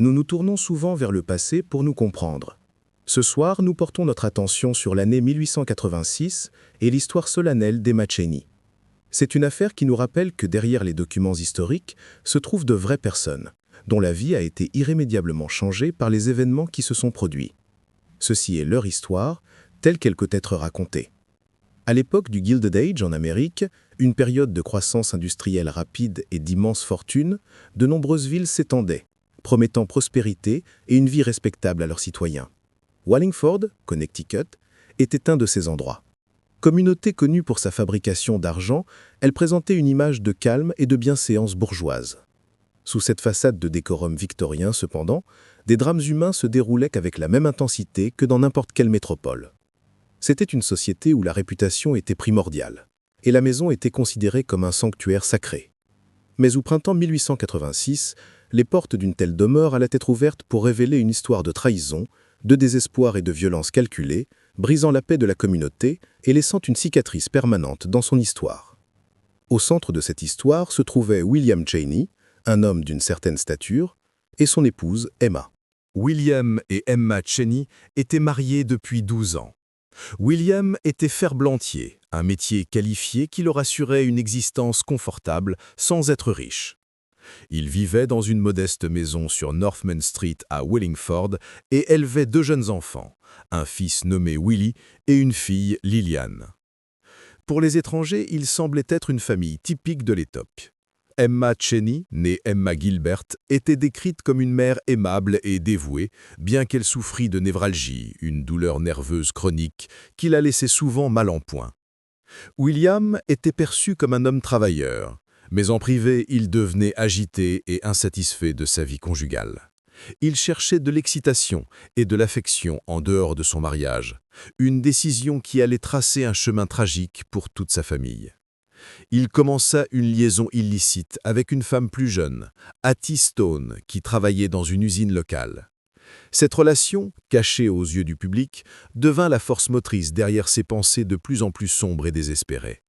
Nous nous tournons souvent vers le passé pour nous comprendre. Ce soir, nous portons notre attention sur l'année 1886 et l'histoire solennelle d'Emma Cheney. C'est une affaire qui nous rappelle que derrière les documents historiques se trouvent de vraies personnes, dont la vie a été irrémédiablement changée par les événements qui se sont produits. Ceci est leur histoire, telle qu'elle peut être racontée. À l'époque du Gilded Age en Amérique, une période de croissance industrielle rapide et d'immenses fortunes, de nombreuses villes s'étendaient, promettant prospérité et une vie respectable à leurs citoyens. Wallingford, Connecticut, était un de ces endroits. Communauté connue pour sa fabrication d'argent, elle présentait une image de calme et de bienséance bourgeoise. Sous cette façade de décorum victorien, cependant, des drames humains se déroulaient avec la même intensité que dans n'importe quelle métropole. C'était une société où la réputation était primordiale, et la maison était considérée comme un sanctuaire sacré. Mais au printemps 1886, les portes d'une telle demeure allaient être ouvertes pour révéler une histoire de trahison, de désespoir et de violence calculée, brisant la paix de la communauté et laissant une cicatrice permanente dans son histoire. Au centre de cette histoire se trouvait William Cheney, un homme d'une certaine stature, et son épouse Emma. William et Emma Cheney étaient mariés depuis 12 ans. William était ferblantier, un métier qualifié qui leur assurait une existence confortable sans être riche. Il vivait dans une modeste maison sur Northman Street à Wallingford et élevait 2 jeunes enfants, un fils nommé Willie et une fille Lillian. Pour les étrangers, il semblait être une famille typique de l'époque. Emma Cheney, née Emma Gilbert, était décrite comme une mère aimable et dévouée, bien qu'elle souffrit de névralgie, une douleur nerveuse chronique qui la laissait souvent mal en point. William était perçu comme un homme travailleur, mais en privé, il devenait agité et insatisfait de sa vie conjugale. Il cherchait de l'excitation et de l'affection en dehors de son mariage, une décision qui allait tracer un chemin tragique pour toute sa famille. Il commença une liaison illicite avec une femme plus jeune, Hattie Stone, qui travaillait dans une usine locale. Cette relation, cachée aux yeux du public, devint la force motrice derrière ses pensées de plus en plus sombres et désespérées.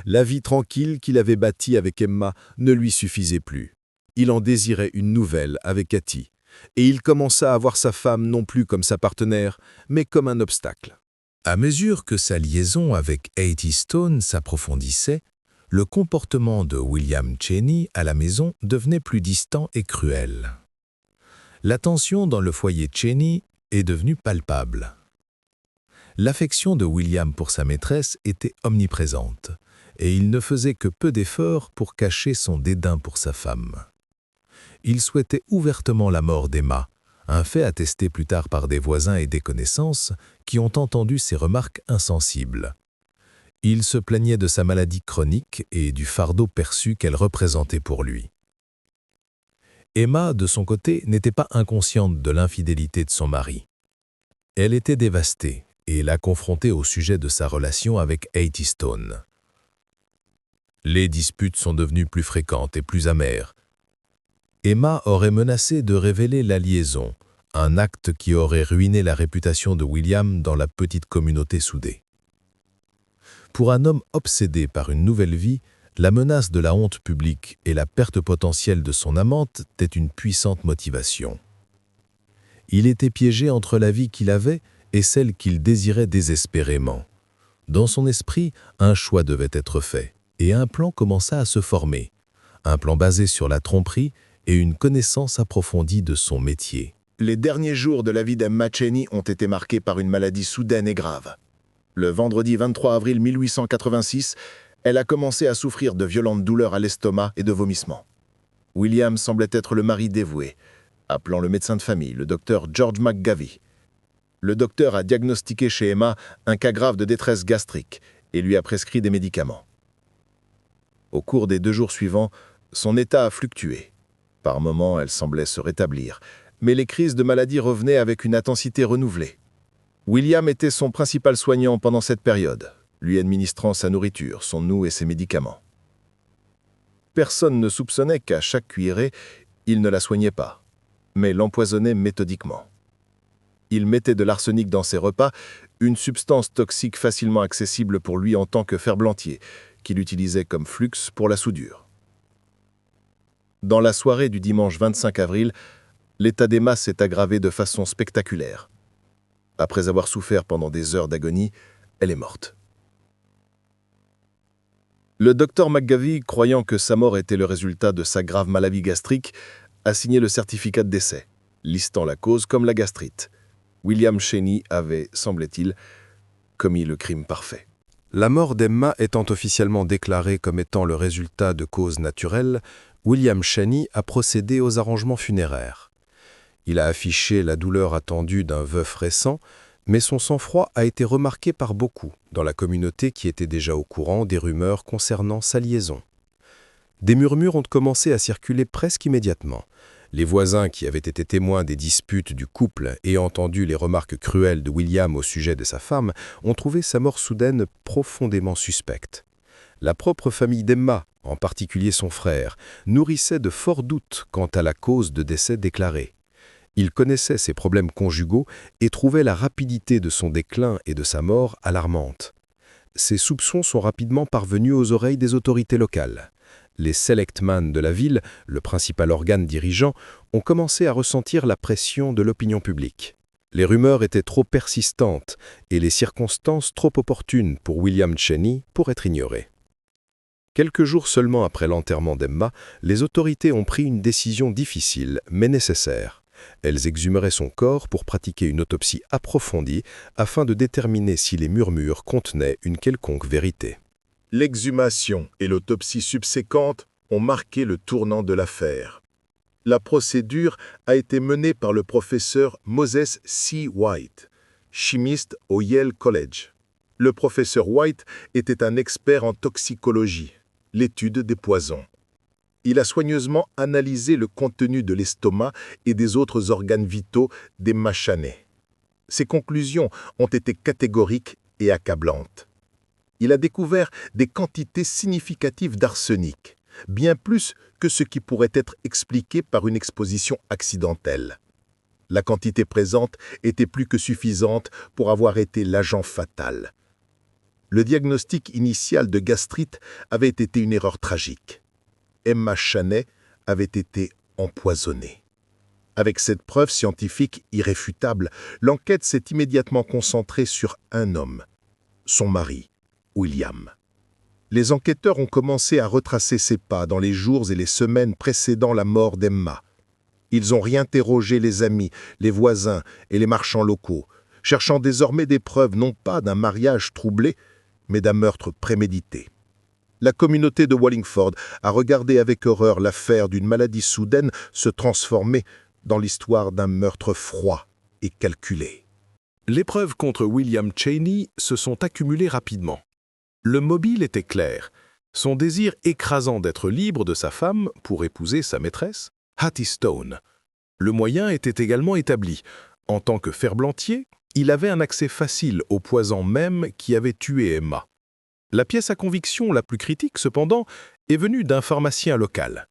La vie tranquille qu'il avait bâtie avec Emma ne lui suffisait plus. Il en désirait une nouvelle avec Hattie, et il commença à voir sa femme non plus comme sa partenaire, mais comme un obstacle. À mesure que sa liaison avec Hattie Stone s'approfondissait, le comportement de William Cheney à la maison devenait plus distant et cruel. La tension dans le foyer Cheney est devenue palpable. L'affection de William pour sa maîtresse était omniprésente, et il ne faisait que peu d'efforts pour cacher son dédain pour sa femme. Il souhaitait ouvertement la mort d'Emma, un fait attesté plus tard par des voisins et des connaissances qui ont entendu ses remarques insensibles. Il se plaignait de sa maladie chronique et du fardeau perçu qu'elle représentait pour lui. Emma, de son côté, n'était pas inconsciente de l'infidélité de son mari. Elle était dévastée et la confrontait au sujet de sa relation avec Hattie Stone. Les disputes sont devenues plus fréquentes et plus amères. Emma aurait menacé de révéler la liaison, un acte qui aurait ruiné la réputation de William dans la petite communauté soudée. Pour un homme obsédé par une nouvelle vie, la menace de la honte publique et la perte potentielle de son amante étaient une puissante motivation. Il était piégé entre la vie qu'il avait et celle qu'il désirait désespérément. Dans son esprit, un choix devait être fait, et un plan commença à se former. Un plan basé sur la tromperie et une connaissance approfondie de son métier. Les derniers jours de la vie d'Emma Cheney ont été marqués par une maladie soudaine et grave. Le vendredi 23 avril 1886, elle a commencé à souffrir de violentes douleurs à l'estomac et de vomissements. William semblait être le mari dévoué, appelant le médecin de famille, le docteur George McGavie. Le docteur a diagnostiqué chez Emma un cas grave de détresse gastrique et lui a prescrit des médicaments. Au cours des 2 jours suivants, son état a fluctué. Par moments, elle semblait se rétablir, mais les crises de maladie revenaient avec une intensité renouvelée. William était son principal soignant pendant cette période, lui administrant sa nourriture, son eau et ses médicaments. Personne ne soupçonnait qu'à chaque cuillerée, il ne la soignait pas, mais l'empoisonnait méthodiquement. Il mettait de l'arsenic dans ses repas, une substance toxique facilement accessible pour lui en tant que ferblantier, qu'il utilisait comme flux pour la soudure. Dans la soirée du dimanche 25 avril, L'état d'Emma s'est aggravé de façon spectaculaire. Après avoir souffert pendant des heures d'agonie, elle est morte. Le docteur McGavie, croyant que sa mort était le résultat de sa grave maladie gastrique, a signé le certificat de décès, listant la cause comme la gastrite. William Cheney avait, semblait-il, commis le crime parfait. La mort d'Emma étant officiellement déclarée comme étant le résultat de causes naturelles, William Cheney a procédé aux arrangements funéraires. Il a affiché la douleur attendue d'un veuf récent, mais son sang-froid a été remarqué par beaucoup dans la communauté qui était déjà au courant des rumeurs concernant sa liaison. Des murmures ont commencé à circuler presque immédiatement. Les voisins qui avaient été témoins des disputes du couple et entendu les remarques cruelles de William au sujet de sa femme ont trouvé sa mort soudaine profondément suspecte. La propre famille d'Emma, en particulier son frère, nourrissait de forts doutes quant à la cause de décès déclarée. Il connaissait ses problèmes conjugaux et trouvait la rapidité de son déclin et de sa mort alarmante. Ces soupçons sont rapidement parvenus aux oreilles des autorités locales. Les selectmen de la ville, le principal organe dirigeant, ont commencé à ressentir la pression de l'opinion publique. Les rumeurs étaient trop persistantes et les circonstances trop opportunes pour William Cheney pour être ignorées. Quelques jours seulement après l'enterrement d'Emma, les autorités ont pris une décision difficile mais nécessaire. Elles exhumeraient son corps pour pratiquer une autopsie approfondie afin de déterminer si les murmures contenaient une quelconque vérité. L'exhumation et l'autopsie subséquente ont marqué le tournant de l'affaire. La procédure a été menée par le professeur Moses C. White, chimiste au Yale College. Le professeur White était un expert en toxicologie, l'étude des poisons. Il a soigneusement analysé le contenu de l'estomac et des autres organes vitaux d'Emma Cheney. Ses conclusions ont été catégoriques et accablantes. Il a découvert des quantités significatives d'arsenic, bien plus que ce qui pourrait être expliqué par une exposition accidentelle. La quantité présente était plus que suffisante pour avoir été l'agent fatal. Le diagnostic initial de gastrite avait été une erreur tragique. Emma Cheney avait été empoisonnée. Avec cette preuve scientifique irréfutable, l'enquête s'est immédiatement concentrée sur un homme, son mari, William. Les enquêteurs ont commencé à retracer ses pas dans les jours et les semaines précédant la mort d'Emma. Ils ont réinterrogé les amis, les voisins et les marchands locaux, cherchant désormais des preuves non pas d'un mariage troublé, mais d'un meurtre prémédité. La communauté de Wallingford a regardé avec horreur l'affaire d'une maladie soudaine se transformer dans l'histoire d'un meurtre froid et calculé. Les preuves contre William Cheney se sont accumulées rapidement. Le mobile était clair, son désir écrasant d'être libre de sa femme pour épouser sa maîtresse, Hattie Stone. Le moyen était également établi. En tant que ferblantier, il avait un accès facile au poison même qui avait tué Emma. La pièce à conviction la plus critique, cependant, est venue d'un pharmacien local.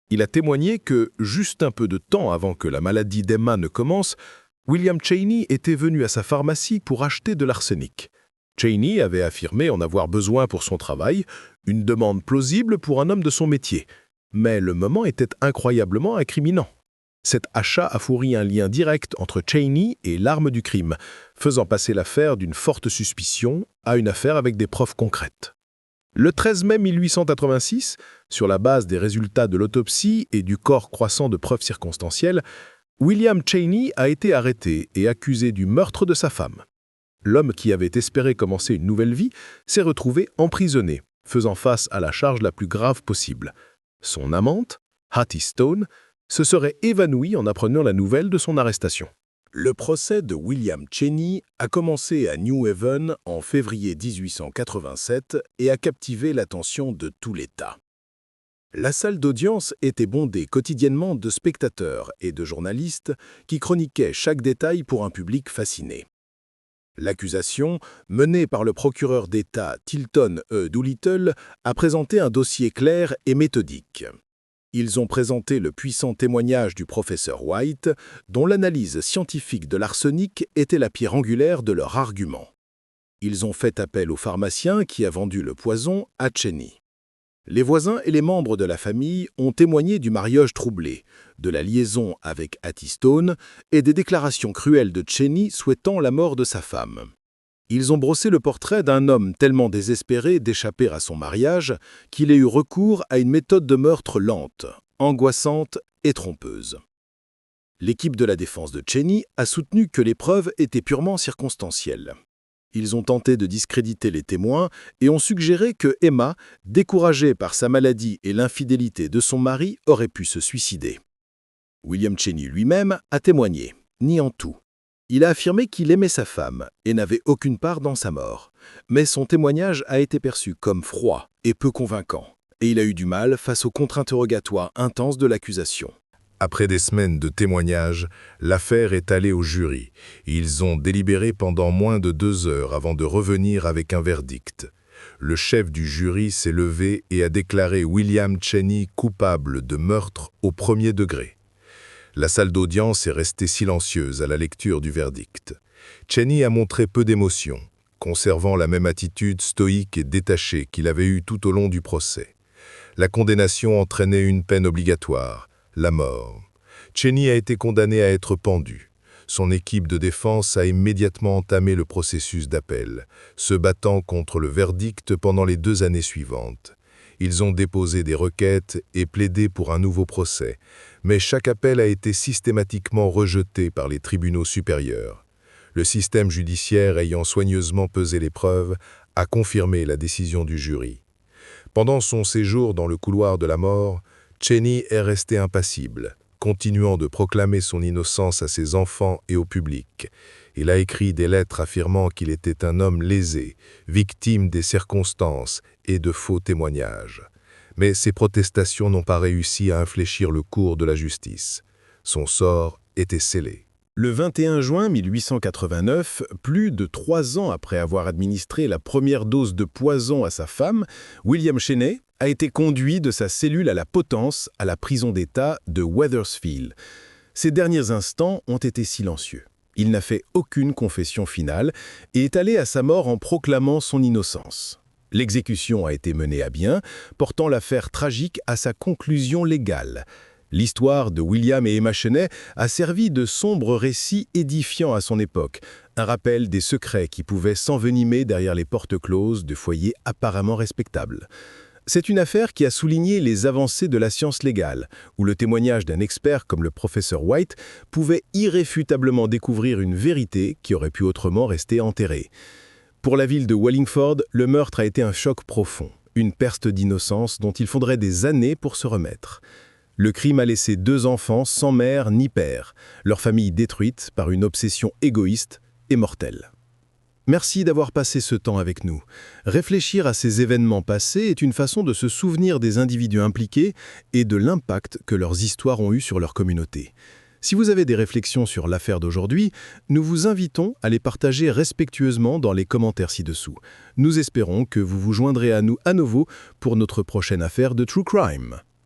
Il a témoigné que, juste un peu de temps avant que la maladie d'Emma ne commence, William Cheney était venu à sa pharmacie pour acheter de l'arsenic. Cheney avait affirmé en avoir besoin pour son travail, une demande plausible pour un homme de son métier. Mais le moment était incroyablement incriminant. Cet achat a fourni un lien direct entre Cheney et l'arme du crime, faisant passer l'affaire d'une forte suspicion à une affaire avec des preuves concrètes. Le 13 mai 1886, sur la base des résultats de l'autopsie et du corps croissant de preuves circonstancielles, William Cheney a été arrêté et accusé du meurtre de sa femme. L'homme qui avait espéré commencer une nouvelle vie s'est retrouvé emprisonné, faisant face à la charge la plus grave possible. Son amante, Hattie Stone, se serait évanouie en apprenant la nouvelle de son arrestation. Le procès de William Cheney a commencé à New Haven en février 1887 et a captivé l'attention de tout l'État. La salle d'audience était bondée quotidiennement de spectateurs et de journalistes qui chroniquaient chaque détail pour un public fasciné. L'accusation, menée par le procureur d'État Tilton E. Doolittle, a présenté un dossier clair et méthodique. Ils ont présenté le puissant témoignage du professeur White, dont l'analyse scientifique de l'arsenic était la pierre angulaire de leur argument. Ils ont fait appel au pharmacien qui a vendu le poison à Cheney. Les voisins et les membres de la famille ont témoigné du mariage troublé, de la liaison avec Hattie Stone et des déclarations cruelles de Cheney souhaitant la mort de sa femme. Ils ont brossé le portrait d'un homme tellement désespéré d'échapper à son mariage qu'il ait eu recours à une méthode de meurtre lente, angoissante et trompeuse. L'équipe de la défense de Cheney a soutenu que les preuves étaient purement circonstancielles. Ils ont tenté de discréditer les témoins et ont suggéré que Emma, découragée par sa maladie et l'infidélité de son mari, aurait pu se suicider. William Cheney lui-même a témoigné, niant tout. Il a affirmé qu'il aimait sa femme et n'avait aucune part dans sa mort. Mais son témoignage a été perçu comme froid et peu convaincant, et il a eu du mal face au contre-interrogatoire intense de l'accusation. Après des semaines de témoignages, l'affaire est allée au jury. Ils ont délibéré pendant moins de 2 heures avant de revenir avec un verdict. Le chef du jury s'est levé et a déclaré William Cheney coupable de meurtre au 1er degré. La salle d'audience est restée silencieuse à la lecture du verdict. Cheney a montré peu d'émotion, conservant la même attitude stoïque et détachée qu'il avait eue tout au long du procès. La condamnation entraînait une peine obligatoire, la mort. Cheney a été condamné à être pendu. Son équipe de défense a immédiatement entamé le processus d'appel, se battant contre le verdict pendant les 2 années suivantes. Ils ont déposé des requêtes et plaidé pour un nouveau procès, mais chaque appel a été systématiquement rejeté par les tribunaux supérieurs. Le système judiciaire ayant soigneusement pesé les preuves a confirmé la décision du jury. Pendant son séjour dans le couloir de la mort, Cheney est resté impassible, continuant de proclamer son innocence à ses enfants et au public. Il a écrit des lettres affirmant qu'il était un homme lésé, victime des circonstances et de faux témoignages. Mais ses protestations n'ont pas réussi à infléchir le cours de la justice. Son sort était scellé. Le 21 juin 1889, plus de 3 ans après avoir administré la première dose de poison à sa femme, William Cheney a été conduit de sa cellule à la potence à la prison d'État de Wethersfield. Ses derniers instants ont été silencieux. Il n'a fait aucune confession finale et est allé à sa mort en proclamant son innocence. L'exécution a été menée à bien, portant l'affaire tragique à sa conclusion légale. L'histoire de William et Emma Cheney a servi de sombre récit édifiant à son époque, un rappel des secrets qui pouvaient s'envenimer derrière les portes closes de foyers apparemment respectables. C'est une affaire qui a souligné les avancées de la science légale, où le témoignage d'un expert comme le professeur White pouvait irréfutablement découvrir une vérité qui aurait pu autrement rester enterrée. Pour la ville de Wallingford, le meurtre a été un choc profond, une perte d'innocence dont il faudrait des années pour se remettre. Le crime a laissé 2 enfants sans mère ni père, leur famille détruite par une obsession égoïste et mortelle. Merci d'avoir passé ce temps avec nous. Réfléchir à ces événements passés est une façon de se souvenir des individus impliqués et de l'impact que leurs histoires ont eu sur leur communauté. Si vous avez des réflexions sur l'affaire d'aujourd'hui, nous vous invitons à les partager respectueusement dans les commentaires ci-dessous. Nous espérons que vous vous joindrez à nous à nouveau pour notre prochaine affaire de True Crime.